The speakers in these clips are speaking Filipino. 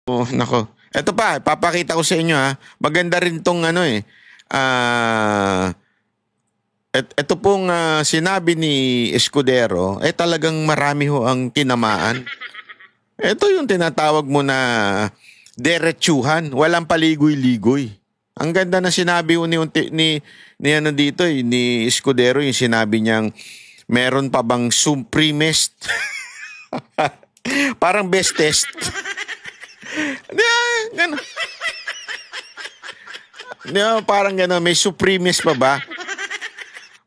Oh, nako. Ito pa, papakita ko sa inyo ha. Maganda rin tong ano eh. Ito pong sinabi ni Escudero, talagang marami ho ang tinamaan. Ito yung tinatawag mo na derechuhan, walang paligoy-ligoy. Ang ganda na sinabi ni ano dito ni Escudero, yung sinabi niyang meron pa bang supremist? Parang bestest. Gano. Parang gano'n, may supremist pa ba?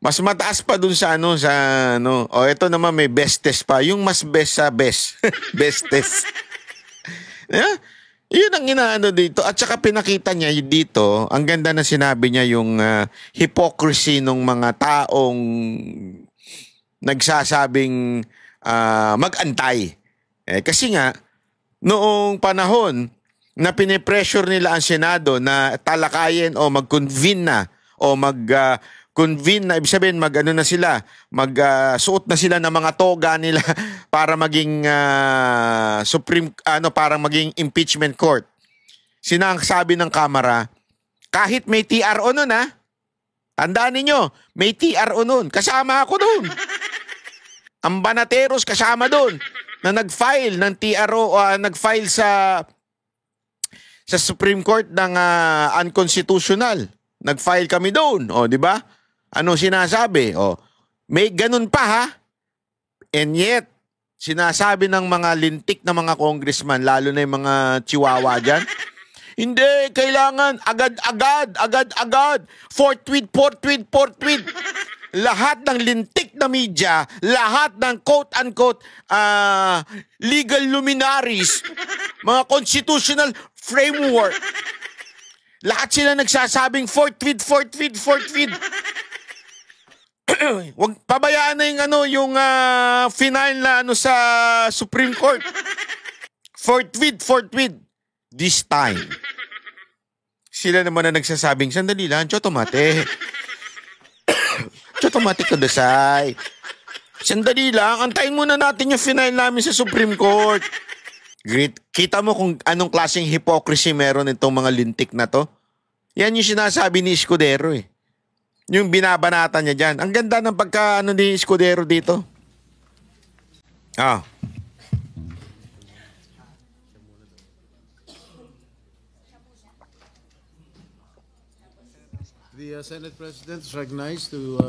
Mas mataas pa dun sa ano. O, ito naman may bestest pa. Yung mas best sa best. Bestest. Yun ang inaano dito. At saka pinakita niya dito, ang ganda na sinabi niya yung hypocrisy ng mga taong nagsasabing mag-antay. Kasi nga, noong panahon na pinipressure nila ang Senado na talakayin o mag-convene na o convene na, ibig sabihin mag-ano na sila, suot na sila ng mga toga nila para maging para maging impeachment court. Sinasabi ng Kamara, kahit may TRO nun tandaan ninyo, may TRO nun, kasama ako nun. Ang Banateros kasama doon na nag-file ng TRO o nag-file sa Supreme Court ng unconstitutional. Nag-file kami doon, di ba? Ano sinasabi? May ganun pa ha. And yet, sinasabi ng mga lintik na mga congressman, lalo na yung mga chihuahua dyan, hindi, kailangan agad. Forthwith. Lahat ng lintik na media, lahat ng quote-unquote legal luminaries, mga constitutional framework, lahat sila nagsasabing forthwith. Wag pabayaan na yung final na sa Supreme Court. Forthwith. This time. Sila naman na nagsasabing, sandali lang, chotomate ko dasay. Sandali lang, antayin muna natin yung final namin sa Supreme Court. Great. Kita mo kung anong klaseng hypocrisy meron itong mga lintik na to? Yan yung sinasabi ni Escudero Yung binabanata niya dyan. Ang ganda ng ni Escudero dito. The Senate President is recognized to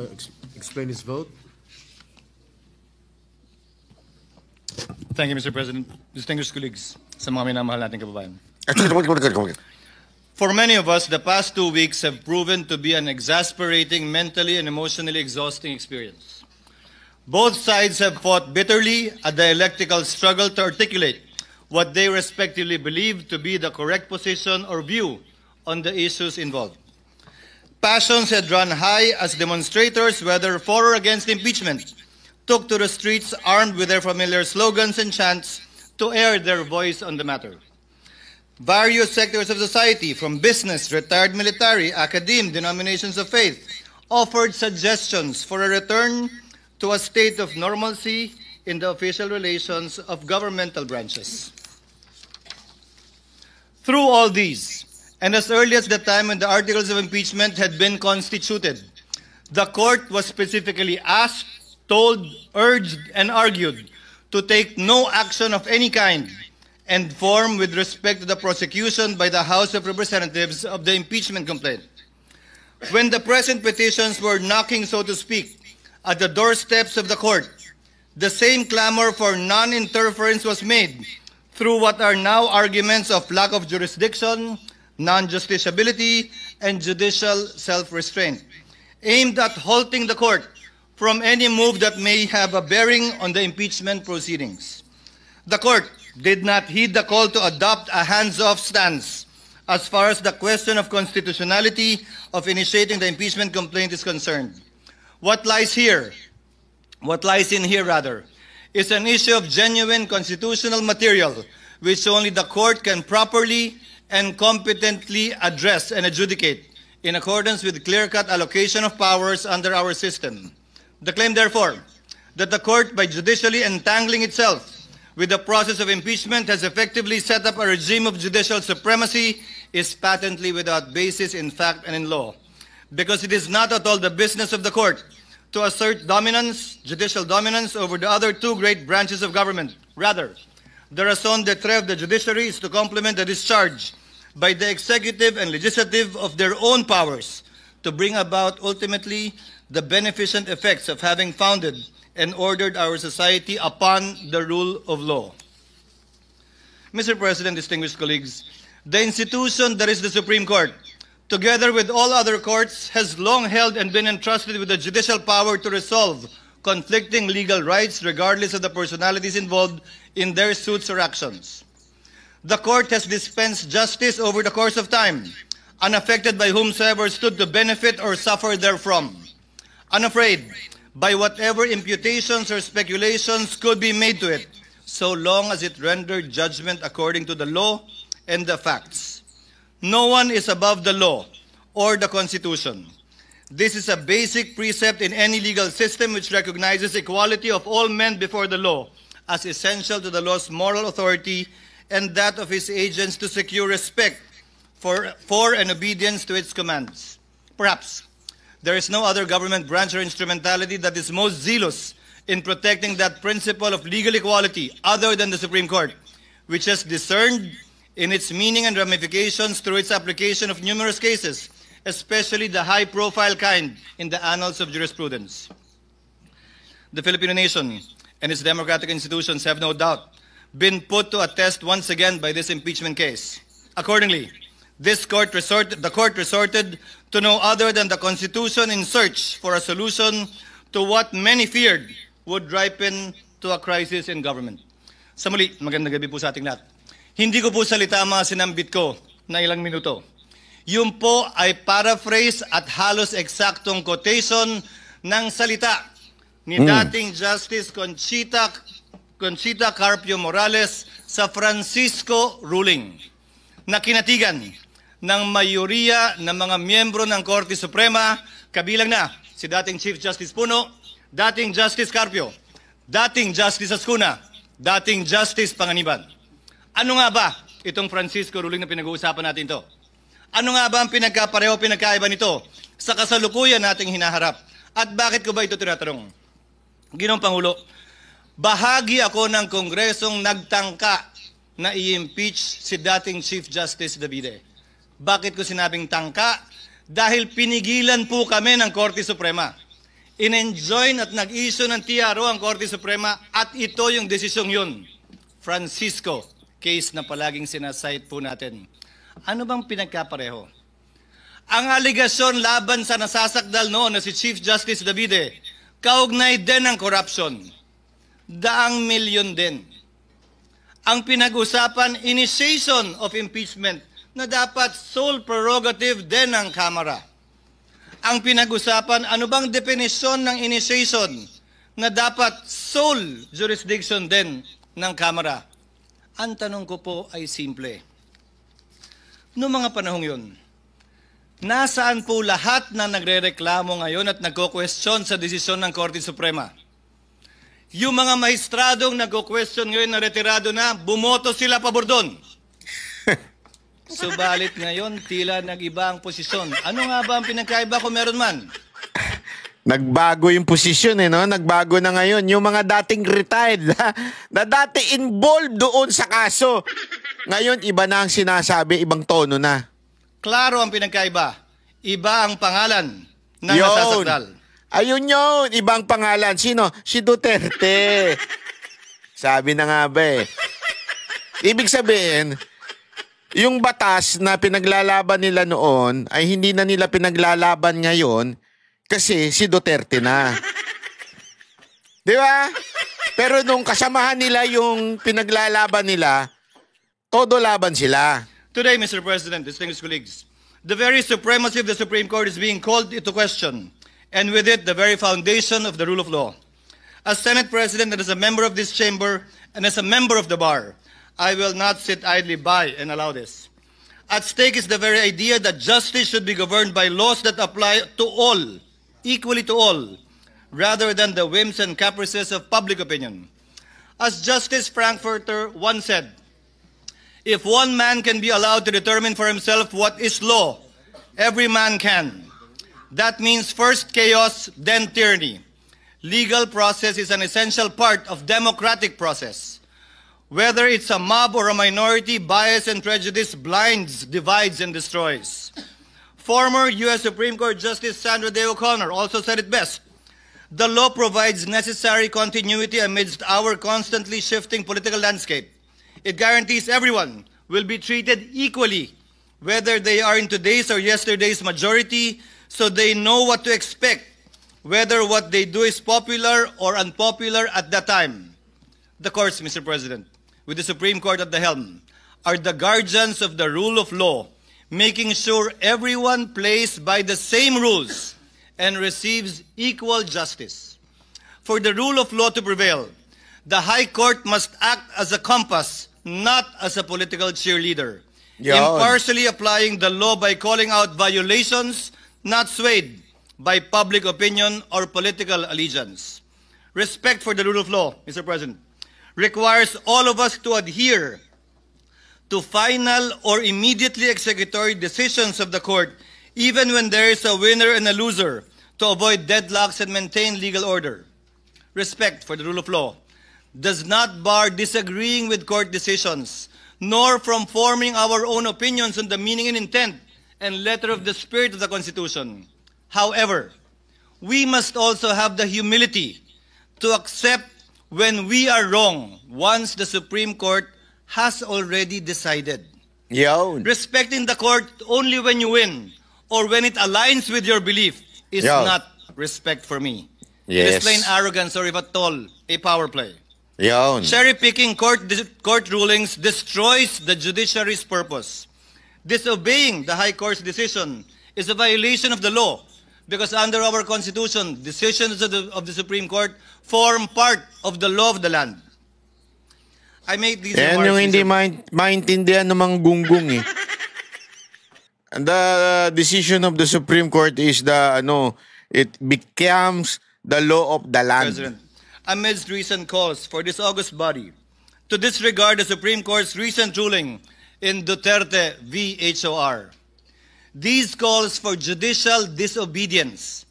explain his vote. Thank you, Mr. President. Distinguished colleagues, sa mga minamahal nating kababayan. For many of us, the past 2 weeks have proven to be an exasperating, mentally and emotionally exhausting experience. Both sides have fought bitterly a dialectical struggle to articulate what they respectively believe to be the correct position or view on the issues involved. Passions had run high as demonstrators, whether for or against impeachment, took to the streets armed with their familiar slogans and chants to air their voice on the matter. Various sectors of society, from business, retired military, academe, denominations of faith, offered suggestions for a return to a state of normalcy in the official relations of governmental branches. Through all these, and as early as the time when the articles of impeachment had been constituted, the court was specifically asked, told, urged, and argued to take no action of any kind and form with respect to the prosecution by the House of Representatives of the impeachment complaint. When the present petitions were knocking, so to speak, at the doorsteps of the court, the same clamor for non-interference was made through what are now arguments of lack of jurisdiction, non-justiciability, and judicial self-restraint, aimed at halting the court from any move that may have a bearing on the impeachment proceedings. The court did not heed the call to adopt a hands-off stance as far as the question of constitutionality of initiating the impeachment complaint is concerned. What lies in here, is an issue of genuine constitutional material which only the court can properly and competently address and adjudicate in accordance with clear-cut allocation of powers under our system. The claim, therefore, that the court, by judicially entangling itself with the process of impeachment has effectively set up a regime of judicial supremacy is patently without basis in fact and in law, because it is not at all the business of the court to assert dominance, judicial dominance, over the other two great branches of government. Rather, the raison d'etre of the judiciary is to complement the discharge by the executive and legislative of their own powers to bring about ultimately the beneficent effects of having founded and ordered our society upon the rule of law. Mr. President, distinguished colleagues, the institution that is the Supreme Court, together with all other courts, has long held and been entrusted with the judicial power to resolve conflicting legal rights regardless of the personalities involved in their suits or actions. The court has dispensed justice over the course of time, unaffected by whomsoever stood to benefit or suffer therefrom, unafraid by whatever imputations or speculations could be made to it, so long as it rendered judgment according to the law and the facts. No one is above the law or the Constitution. This is a basic precept in any legal system which recognizes equality of all men before the law as essential to the law's moral authority and that of its agents to secure respect for and obedience to its commands. Perhaps there is no other government branch or instrumentality that is most zealous in protecting that principle of legal equality other than the Supreme Court, which has discerned in its meaning and ramifications through its application of numerous cases, especially the high-profile kind in the annals of jurisprudence. The Filipino nation and its democratic institutions have no doubt been put to a test once again by this impeachment case. Accordingly, the court resorted to no other than the Constitution in search for a solution to what many feared would ripen to a crisis in government. Sa muli, magandang gabi po sa ating lahat. Hindi ko po salita ang mga sinambit ko na ilang minuto. Yun po ay paraphrase at halos eksaktong quotation ng salita ni dating Justice Conchita Carpio Morales sa Francisco ruling na kinatigan ng mayoriya ng mga miyembro ng Korte Suprema, kabilang na si dating Chief Justice Puno, dating Justice Carpio, dating Justice Ascuna, dating Justice Panganiban. Ano nga ba itong Francisco ruling na pinag-uusapan natin ito? Ano nga ba ang pinagkapareho, pinagkaiba nito sa kasalukuyan nating hinaharap? At bakit ko ba ito tinatanong? Ginoong Pangulo, bahagi ako ng Kongresong nagtangka na i-impeach si dating Chief Justice Davide. Bakit ko sinabing tangka? Dahil pinigilan po kami ng Korte Suprema. In-enjoin at nag-issue ng TRO ang Korte Suprema at ito yung desisyong yun. Francisco, case na palaging sinasite po natin. Ano bang pinagkapareho? Ang aligasyon laban sa nasasakdal noon na si Chief Justice Davide, kaugnay din ng corruption. Daang milyon din. Ang pinag-usapan, initiation of impeachment, na dapat sole prerogative din ng Kamara. Ang pinag-usapan, ano bang definisyon ng initiation na dapat sole jurisdiction din ng Kamara? Ang tanong ko po ay simple. Noong mga panahong yun, nasaan po lahat na nagre-reklamo ngayon at nagko-question sa desisyon ng Korte Suprema? Yung mga mahistradong nagko-question ngayon na retirado na, bumoto sila pabor doon. Subalit ngayon, tila nag-iba ang posisyon. Ano nga ba ang pinagkaiba kung meron man? Nagbago yung posisyon no? Nagbago na ngayon. Yung mga dating retired na dati involved doon sa kaso. Ngayon, iba na ang sinasabi, ibang tono na. Klaro ang pinagkaiba. Iba ang pangalan ng nasasakdal. Ayun yun, ibang pangalan. Sino? Si Duterte. Sabi na nga ba eh. Ibig sabihin, yung batas na pinaglalaban nila noon ay hindi na nila pinaglalaban ngayon kasi si Duterte na. Di ba? Pero nung kasamahan nila yung pinaglalaban nila, todo laban sila. Today, Mr. President, distinguished colleagues, the very supremacy of the Supreme Court is being called into question, and with it, the very foundation of the rule of law. As Senate President and as a member of this chamber and as a member of the bar, I will not sit idly by and allow this. At stake is the very idea that justice should be governed by laws that apply to all, equally to all, rather than the whims and caprices of public opinion. As Justice Frankfurter once said, if one man can be allowed to determine for himself what is law, every man can. That means first chaos, then tyranny. Legal process is an essential part of democratic process. Whether it's a mob or a minority, bias and prejudice blinds, divides, and destroys. Former U.S. Supreme Court Justice Sandra Day O'Connor also said it best. The law provides necessary continuity amidst our constantly shifting political landscape. It guarantees everyone will be treated equally, whether they are in today's or yesterday's majority, so they know what to expect, whether what they do is popular or unpopular at that time. The courts, Mr. President, with the Supreme Court at the helm, are the guardians of the rule of law, making sure everyone plays by the same rules and receives equal justice. For the rule of law to prevail, the High Court must act as a compass, not as a political cheerleader, impartially applying the law by calling out violations, not swayed by public opinion or political allegiance. Respect for the rule of law, Mr. President, requires all of us to adhere to final or immediately executory decisions of the court, even when there is a winner and a loser, to avoid deadlocks and maintain legal order. Respect for the rule of law does not bar disagreeing with court decisions, nor from forming our own opinions on the meaning and intent and letter of the spirit of the Constitution. However, we must also have the humility to accept when we are wrong once the Supreme Court has already decided. Yun. Respecting the court only when you win or when it aligns with your belief is not respect for me. It is plain arrogance or if at all, a power play. Yun. Cherry-picking court rulings destroys the judiciary's purpose. Disobeying the High Court's decision is a violation of the law because under our Constitution, decisions of the Supreme Court form part of the law of the land. I made these Yan remarks. yung hindi maintindihan ng mga gunggong eh. The decision of the Supreme Court is it becomes the law of the land. President, amidst recent calls for this august body to disregard the Supreme Court's recent ruling in Duterte v. HOR, these calls for judicial disobedience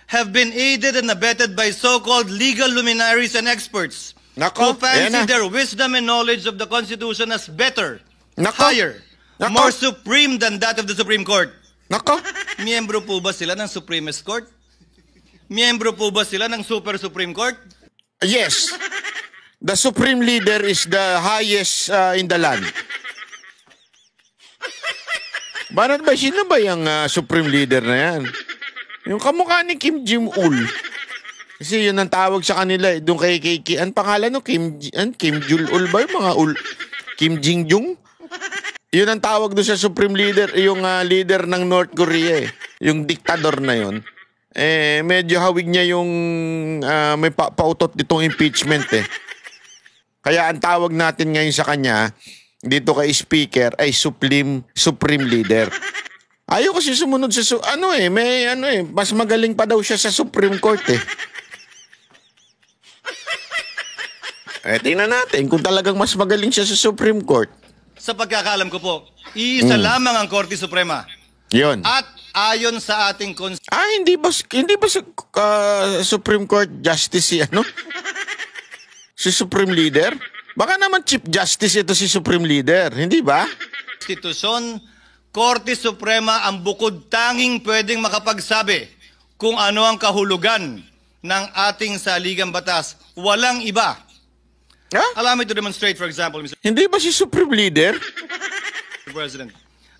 have been aided and abetted by so-called legal luminaries and experts who fancy their wisdom and knowledge of the Constitution as better, higher, more supreme than that of the Supreme Court. Nako. Miyembro po ba sila ng Supremist Court? Miyembro po ba sila ng Super Supreme Court? Yes. The Supreme Leader is the highest in the land. Sino ba yung Supreme Leader na yan? Yung kamukha ni Kim Jong-un. Kasi yun ang tawag sa kanila. Doon kay ang pangalan no? Kim Jong-un ba? Yung mga Kim Jong-un? Yun ang tawag doon sa Supreme Leader. Yung leader ng North Korea eh. Yung diktador na yun. Medyo hawig niya yung may pautot ditong impeachment eh. Kaya ang tawag natin ngayon sa kanya, dito kay Speaker, ay Supreme Leader. Ayaw kasi sumunod sa, mas magaling pa daw siya sa Supreme Court eh. Tingnan natin kung talagang mas magaling siya sa Supreme Court. Sa pagkakaalam ko po, iisa lamang ang Korte Suprema. Yun. At ayon sa ating hindi ba sa Supreme Court Justice si Supreme Leader? Baka naman Chief Justice ito si Supreme Leader, hindi ba? Konstitusyon, Korte Suprema ang bukod tanging pwedeng makapagsabi kung ano ang kahulugan ng ating saligang batas. Walang iba. Allow me to demonstrate, for example, Mr. Hindi ba si Supreme Leader? President,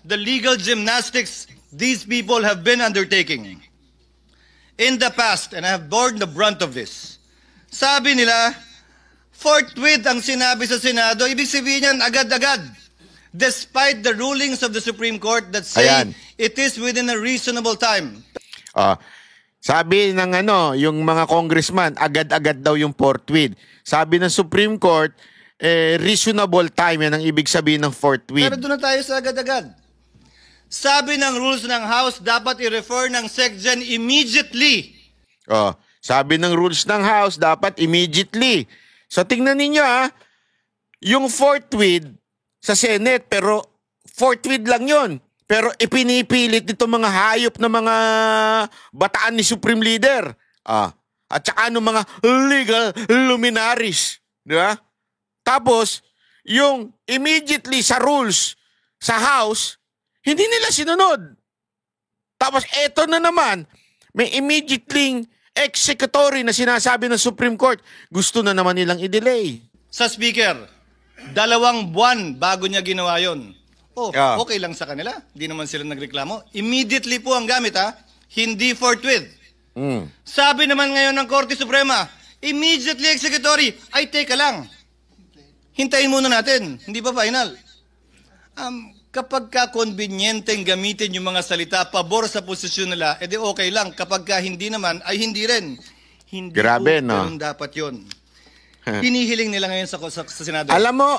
the legal gymnastics these people have been undertaking in the past, and I have borne the brunt of this. Sabi nila, forthwith ang sinabi sa Senado, ibig sabihin yan agad-agad. Despite the rulings of the Supreme Court that say it is within a reasonable time. Sabi ng yung mga congressman, agad-agad daw yung forthwith. Sabi ng Supreme Court, reasonable time yan ang ibig sabihin ng forthwith. Pero doon na tayo sa agad-agad. Sabi ng rules ng House, dapat i-refer ng SecGen immediately. Sabi ng rules ng House, dapat immediately. So tingnan ninyo yung forthwith sa Senate, pero forthwith lang yon. Pero ipinipilit nito mga hayop na mga bataan ni Supreme Leader. At saka ng mga legal luminaries. Di ba? Tapos, yung immediately sa rules sa House, hindi nila sinunod. Tapos, eto na naman, may immediately executory na sinasabi ng Supreme Court. Gusto na naman nilang i-delay. Sa Speaker, 2 buwan bago niya ginawa yon. Okay lang sa kanila. Hindi naman sila nagreklamo. Immediately po ang gamit, hindi forthwith. Sabi naman ngayon ng Korte Suprema, immediately executory. Ay, teka lang. Hintayin muna natin. Hindi ba final? Kapag ka convenienteng gamitin yung mga salita pabor sa posisyon nila, edi okay lang. Kapag ka hindi naman, ay hindi rin. Hindi Grabe, po, no? ganun dapat yun. Hinihiling nila ngayon sa Senado. Alam mo,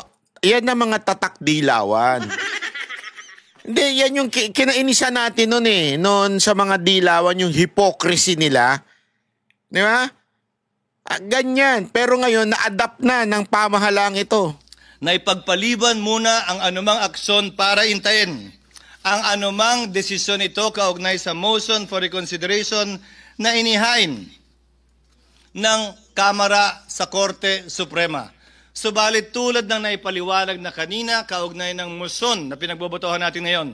yan ang mga tatak dilawan. Hindi, yan yung kinainisa natin noon noon sa mga dilawan, yung hypocrisy nila. Di ba? Ganyan. Pero ngayon, na-adapt na ng pamahalaan ito. Na ipagpaliban muna ang anumang aksyon para intayin ang anumang desisyon ito kaugnay sa motion for reconsideration na inihain ng Kamara sa Korte Suprema. Subalit tulad ng naipaliwanag na kanina kaugnay ng motion na pinagbobotohan natin ngayon,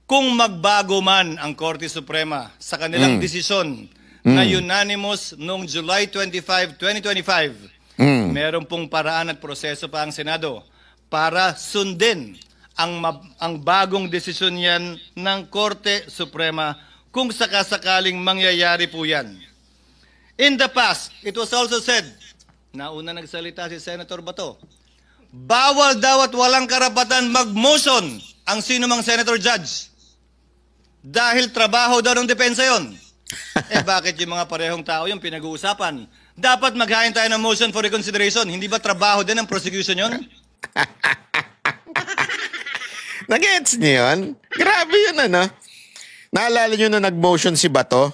kung magbago man ang Korte Suprema sa kanilang desisyon na unanimous noong July 25, 2025, meron pong paraan at proseso pa ang Senado para sundin ang bagong desisyon yan ng Korte Suprema kung sakasakaling mangyayari po yan. In the past, it was also said, nauna nagsalita si Senator Bato, bawal daw at walang karapatan mag-motion ang sinumang Senator Judge. Dahil trabaho daw ng depensa yon. Bakit yung mga parehong tao yung pinag-uusapan? Dapat maghain tayo ng motion for reconsideration. Hindi ba trabaho din ng prosecution yon? Nag-gets niyo yun? Grabe yun, Naalala nyo na nag-motion si Bato?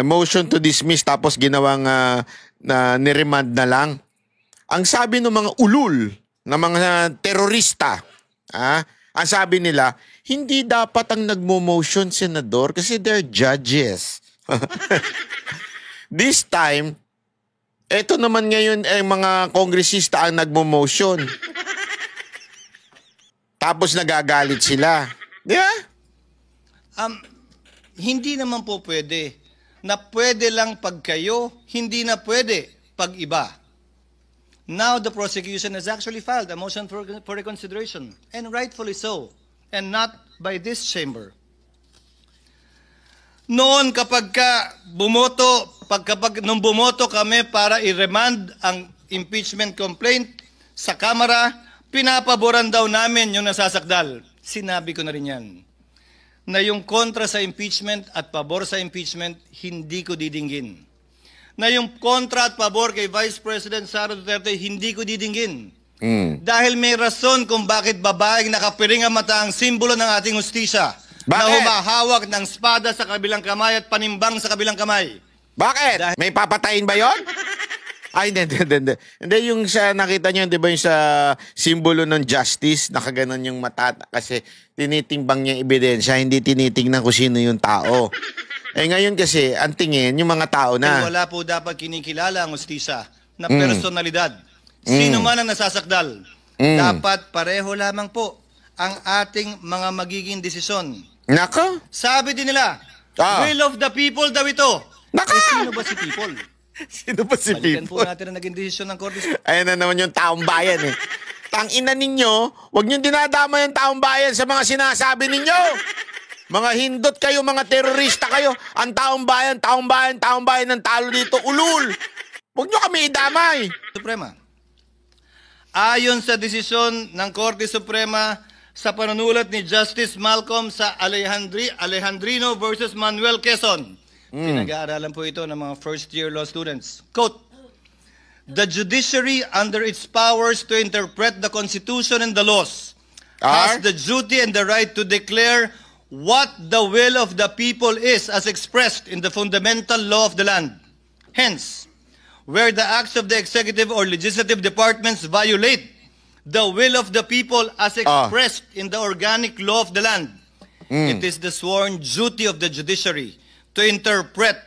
Motion to dismiss tapos ginawang na niremand na lang. Ang sabi ng mga ulul, ng mga terorista, ang sabi nila, hindi dapat ang nagmo-motion senador kasi they're judges. This time, eto naman ngayon ay mga kongresista ang nagmo-motion. Tapos nagagalit sila. Di ba? Hindi naman po pwede na pwede lang pag kayo, hindi na pwede pag iba. Now the prosecution has actually filed a motion for reconsideration, and rightfully so, and not by this chamber. Noon kapag nung bumoto kami para i-remand ang impeachment complaint sa Kamara, pinapaboran daw namin yung nasasakdal. Sinabi ko na rin yan, na yung kontra sa impeachment at pabor sa impeachment, hindi ko didinggin. Na yung kontra at pabor kay Vice President Sara Duterte, hindi ko didinggin. Dahil may rason kung bakit babaeng nakapiring ang mata ang simbolo ng ating hustisya. Na humahawak ng espada sa kabilang kamay at panimbang sa kabilang kamay. Bakit? May papatayin ba yon? Ay, hindi. Hindi yung sa nakita niyo, di ba yung sa simbolo ng justice, nakaganon yung mata kasi tinitimbang niya yung ebidensya, hindi tinitingnan kung sino yung tao. Ngayon kasi, ang tingin, yung mga tao na. Wala po dapat kinikilala ang hustisya na personalidad. Sino man ang nasasakdal, dapat pareho lamang po ang ating mga magiging desisyon. Nako? Sabi din nila, will of the people daw ito. Nako! Sino ba si people? Sino ba si Balikan people? po natin ang naging desisyon ng Korte. Ayan na naman yung taong bayan Tangina ninyo, huwag nyo dinadama yung taong bayan sa mga sinasabi ninyo. Mga hindot kayo, mga terorista kayo. Ang taong bayan ng talo dito, ulul. Huwag nyo kami idamay. Suprema. Ayon sa desisyon ng Korte Suprema sa panunulat ni Justice Malcolm sa Alejandrino versus Manuel Quezon. Pinag-aaralan po ito ng mga first-year law students. Quote, the judiciary under its powers to interpret the Constitution and the laws has the duty and the right to declare what the will of the people is as expressed in the fundamental law of the land. Hence, where the acts of the executive or legislative departments violate the will of the people as expressed in the organic law of the land. It is the sworn duty of the judiciary to interpret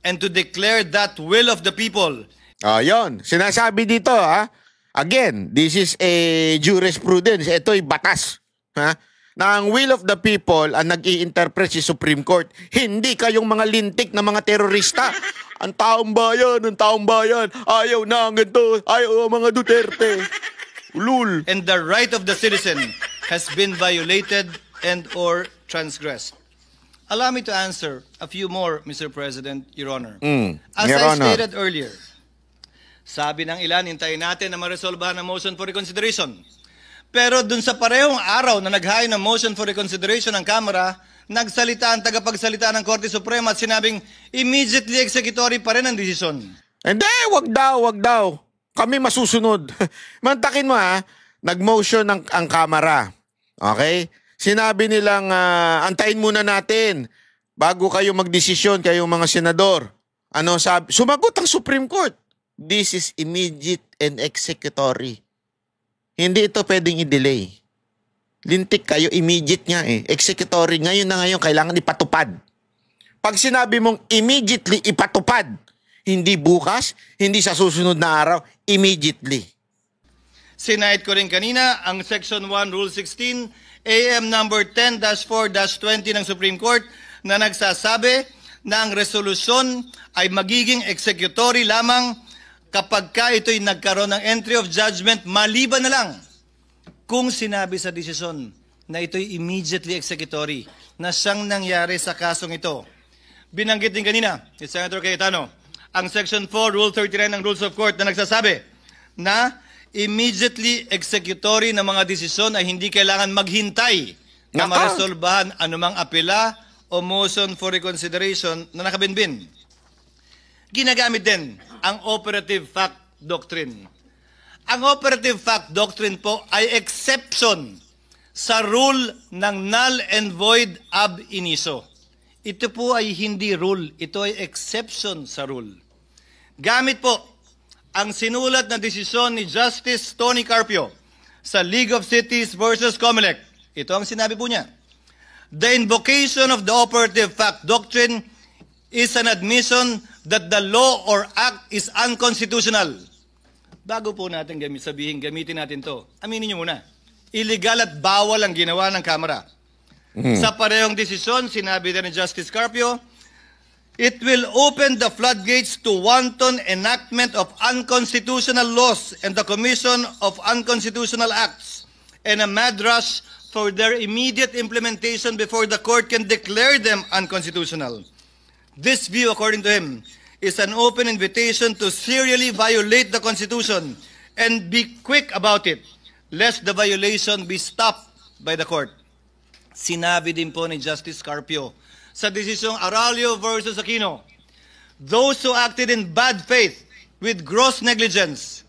and to declare that will of the people. Yun. Sinasabi dito, ha? Again, this is a jurisprudence. Ito'y batas. Ha? Na ang will of the people ang nag-i-interpret si Supreme Court. Hindi kayong mga lintik na mga terorista. Ang taong bayan, ayaw na ang ganito, ayaw ang mga Duterte. Ulul. And the right of the citizen has been violated and or transgressed. Allow me to answer a few more, Mr. President, Your Honor. As Your I Honor. stated earlier, sabi ng ilan, hintayin natin na maresolbahan ang motion for reconsideration. Pero dun sa parehong araw na naghain ng motion for reconsideration ng Kamara, nagsalita ang tagapagsalita ng Korte Suprema at sinabing immediately executory pa rin ang desisyon. Hindi, wag daw. Kami masusunod. Mantakin mo, ha, nag-motion ang Kamara. Okay? Sinabi nilang antayin muna natin bago kayo magdesisyon kayong mga senador. Ano sabi? Sumagot ang Supreme Court. This is immediate and executory. Hindi ito pwedeng i-delay. Lintik kayo, immediate nga eh. Executory, ngayon na ngayon, kailangan ipatupad. Pag sinabi mong immediately ipatupad, hindi bukas, hindi sa susunod na araw, immediately. Sinahid ko rin kanina ang Section 1, Rule 16, AM number 10-4-20 ng Supreme Court na nagsasabi na ang resolusyon ay magiging executory lamang kapag ka ito'y nagkaroon ng entry of judgment maliban na lang kung sinabi sa desisyon na ito'y immediately executory na siyang nangyari sa kasong ito. Binanggit din kanina ni Senator Cayetano ang Section 4, Rule 39 ng Rules of Court na nagsasabi na immediately executory ng mga desisyon ay hindi kailangan maghintay na maresolbahan anumang apela o motion for reconsideration na nakabinbin. Ginagamit din ang operative fact doctrine. Ang operative fact doctrine po ay exception sa rule ng null and void ab initio. Ito po ay hindi rule, ito ay exception sa rule. Gamit po ang sinulat na desisyon ni Justice Tony Carpio sa League of Cities versus Comelec. Ito ang sinabi po niya. The invocation of the operative fact doctrine is an admission that the law or act is unconstitutional. Bago po natin sabihin, gamitin natin to. Aminin nyo muna. Illegal at bawal ang ginawa ng Kamara. Sa parehong desisyon, sinabi din ni Justice Carpio, it will open the floodgates to wanton enactment of unconstitutional laws and the commission of unconstitutional acts and a mad rush for their immediate implementation before the court can declare them unconstitutional. This view, according to him, is an open invitation to serially violate the Constitution and be quick about it, lest the violation be stopped by the court. Sinabi din po ni Justice Carpio sa desisyong Aralio versus Aquino, those who acted in bad faith with gross negligence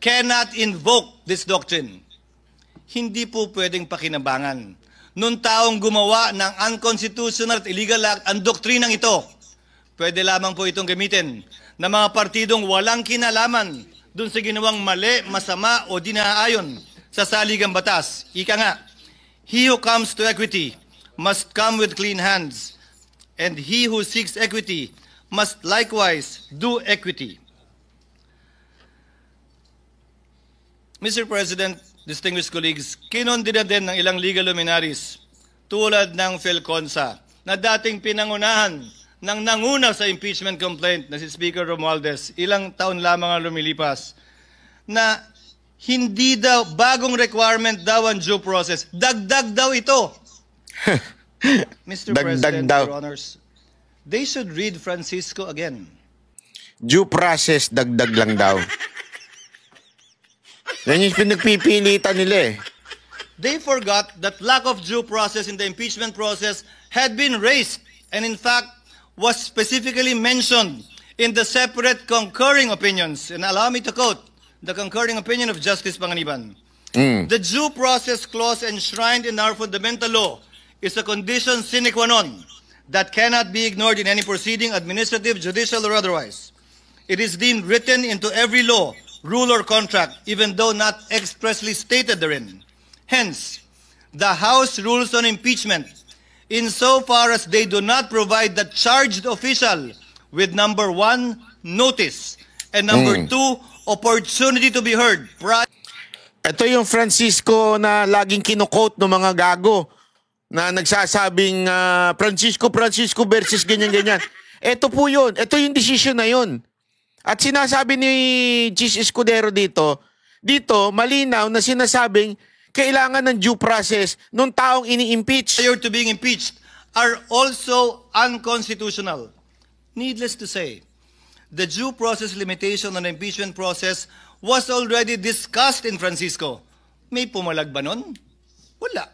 cannot invoke this doctrine. Hindi po pwedeng pakinabangan nung taong gumawa ng unconstitutional at illegal act ang doktrinang ito. Pwede lamang po itong gamitin ng mga partidong walang kinalaman dun sa ginawang mali, masama o di naaayon sa saligang batas. Ika nga, he who comes to equity must come with clean hands, and he who seeks equity must likewise do equity. Mr. President, distinguished colleagues, kinondena din ng ilang legal luminaries tulad ng Philconsa na dating pinangunahan ng nanguna sa impeachment complaint na si Speaker Romualdez, ilang taon lamang ang lumilipas, na hindi daw, bagong requirement daw ang due process. Dagdag daw ito. Mr. President, Your Honors, they should read Francisco again. Due process, dagdag lang daw. Yan yung pinagpipilitan nila eh. They forgot that lack of due process in the impeachment process had been raised and in fact was specifically mentioned in the separate concurring opinions. And allow me to quote the concurring opinion of Justice Panganiban. The due process clause enshrined in our fundamental law is a condition sine qua non that cannot be ignored in any proceeding, administrative, judicial, or otherwise. It is deemed written into every law, rule, or contract, even though not expressly stated therein. Hence, the House rules on impeachment, insofar as they do not provide the charged official with number 1, notice, and number 2, opportunity to be heard. Ito yung Francisco na laging kino-quote ng mga gago na nagsasabing Francisco versus ganyan-ganyan. Ito po yun. Ito yung decision na yun. At sinasabi ni Chis Escudero dito, malinaw na sinasabing kailangan ng due process nung taong ini-impeach. Prior to being impeached are also unconstitutional. Needless to say, the due process limitation on the impeachment process was already discussed in Francisco. May pumalag ba nun? Wala.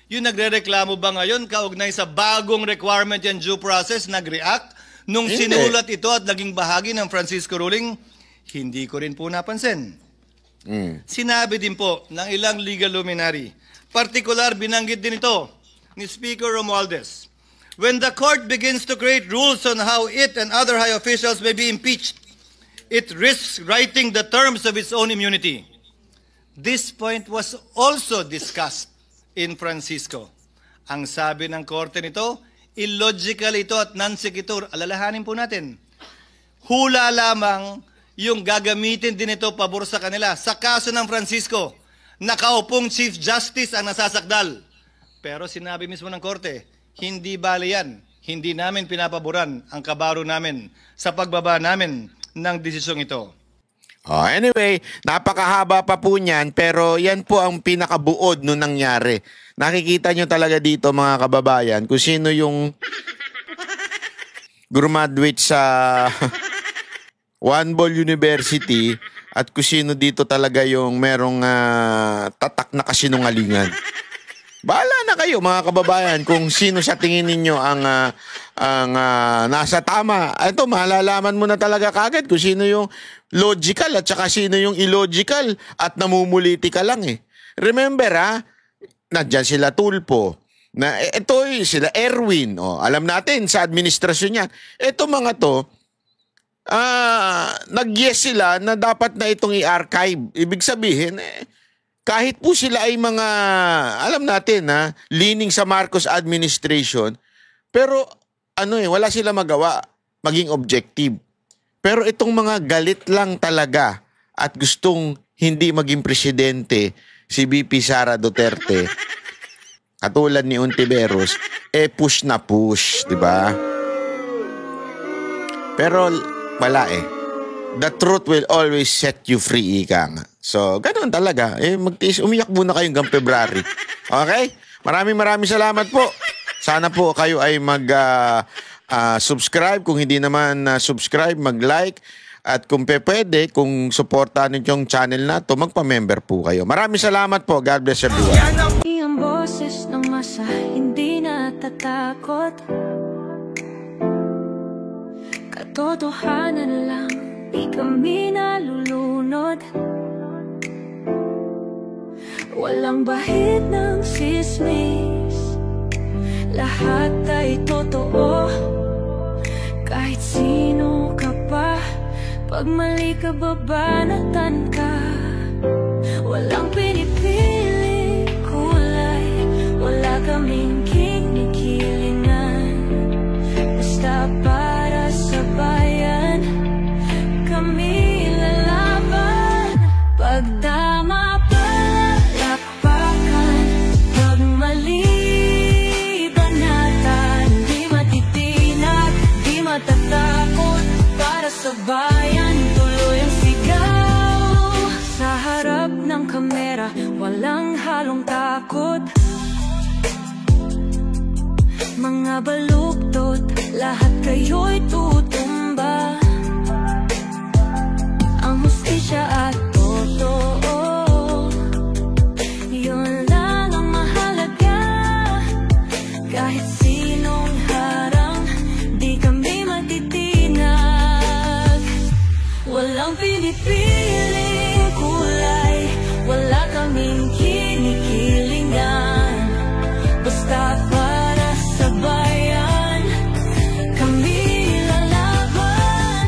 Yung nagre-reklamo ba ngayon kaugnay sa bagong requirement yan due process, nag-react? Nung sinulat ito at naging bahagi ng Francisco ruling, hindi ko rin po napansin. Sinabi din po ng ilang legal luminary, partikular binanggit din ito ni Speaker Romualdez, when the court begins to create rules on how it and other high officials may be impeached, it risks writing the terms of its own immunity. This point was also discussed in Francisco. Ang sabi ng korte nito, illogical ito at non-sequitur. Alalahanin po natin. Hula lamang yung gagamitin din ito pabor sa kanila. Sa kaso ng Francisco, nakaupong Chief Justice ang nasasakdal. Pero sinabi mismo ng korte, hindi bali yan. Hindi namin pinapaboran ang kabaro namin sa pagbaba namin ng desisyong ito. Anyway, napakahaba pa po niyan, pero yan po ang pinakabuod nung nangyari. Nakikita nyo talaga dito mga kababayan kung sino yung graduate sa One Ball University at kung sino dito talaga yung merong tatak na kasinungalingan. Bahala na kayo mga kababayan kung sino sa tingin ninyo ang nasa tama. Ito, malalaman mo na talaga kagad kung sino yung logical at saka sino yung illogical at namumuliti ka lang eh. Remember nandyan sila Tulpo. Ito sila Erwin. Alam natin sa administrasyon niya. Ito mga to, nag-yes sila na dapat na itong i-archive. Ibig sabihin, kahit po sila ay mga, alam natin leaning sa Marcos administration, pero wala sila magawa maging objective. Pero itong mga galit lang talaga at gustong hindi maging presidente, si VP Sara Duterte, katulad ni Ontiveros, push na push, di ba? Pero wala the truth will always set you free, ika nga. So, ganoon talaga. Magtiis, umiyak muna kayo hanggang February. Okay? Maraming salamat po. Sana po kayo ay mag-subscribe. Kung hindi naman subscribe, mag-like. At kung pwede, kung supportahan yung channel na to, magpa-member po kayo. Maraming salamat po. God bless everyone. Ang boses ng masa, hindi natatakot. Katotohanan lang, di kami nalulunod. Walang bahid ng sismis, lahat ay totoo. Kahit sino ka pa, pag mali ka babanatan ka. Walang pinipili kulay, wala kaming kinikilingan. Basta para sa bayan, kami lalaban. Pag tama palakpakan, pag mali banatan. Di matitinag, di matatakot, para sa bayan tuloy ang sigaw. Sa harap ng kamera, walang halong takot. Mga baluktot, lahat kayo'y tutumba. Ang hustisya at totoo, yun lang ang mahalaga. Kahit sinong harang, di kami matitinag. Walang pinipiling kulay, wala kaming kinikilingan. Basta para sa bayan, kami lalaban.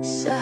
sa